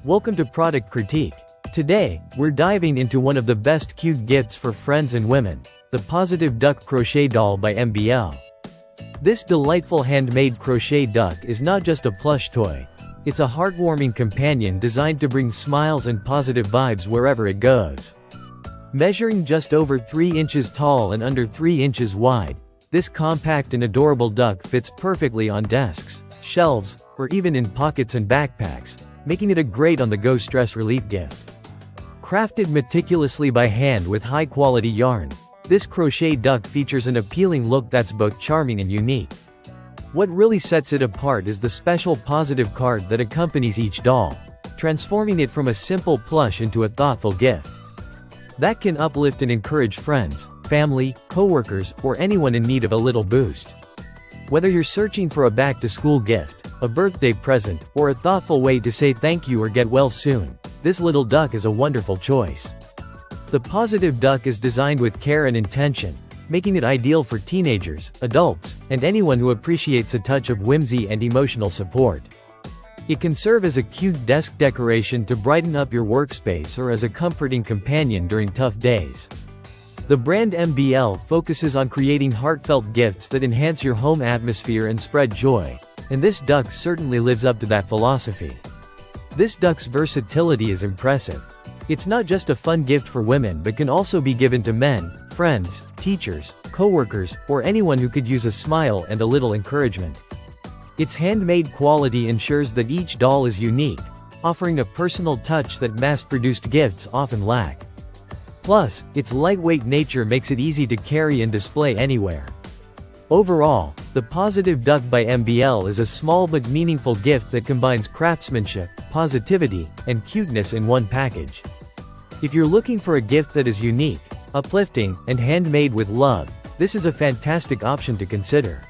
Welcome to Product Critique. Today, we're diving into one of the best cute gifts for friends and women, the Positive Duck Crochet Doll by MBL. This delightful handmade crochet duck is not just a plush toy. It's a heartwarming companion designed to bring smiles and positive vibes wherever it goes. Measuring just over 3 inches tall and under 3 inches wide, this compact and adorable duck fits perfectly on desks, shelves, or even in pockets and backpacks, making it a great on-the-go stress relief gift. Crafted meticulously by hand with high-quality yarn, this crochet duck features an appealing look that's both charming and unique. What really sets it apart is the special positive card that accompanies each doll, transforming it from a simple plush into a thoughtful gift that can uplift and encourage friends, family, coworkers, or anyone in need of a little boost. Whether you're searching for a back-to-school gift, a birthday present, or a thoughtful way to say thank you or get well soon, this little duck is a wonderful choice. The Positive Duck is designed with care and intention, making it ideal for teenagers, adults, and anyone who appreciates a touch of whimsy and emotional support. It can serve as a cute desk decoration to brighten up your workspace or as a comforting companion during tough days. The brand MBL focuses on creating heartfelt gifts that enhance your home atmosphere and spread joy, and this duck certainly lives up to that philosophy. This duck's versatility is impressive. It's not just a fun gift for women but can also be given to men, friends, teachers, coworkers, or anyone who could use a smile and a little encouragement. Its handmade quality ensures that each doll is unique, offering a personal touch that mass-produced gifts often lack. Plus, its lightweight nature makes it easy to carry and display anywhere. Overall, the Positive Duck by MBL is a small but meaningful gift that combines craftsmanship, positivity, and cuteness in one package. If you're looking for a gift that is unique, uplifting, and handmade with love, this is a fantastic option to consider.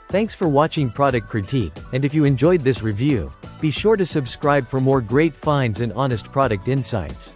Thanks for watching Product Critique, and if you enjoyed this review, be sure to subscribe for more great finds and honest product insights.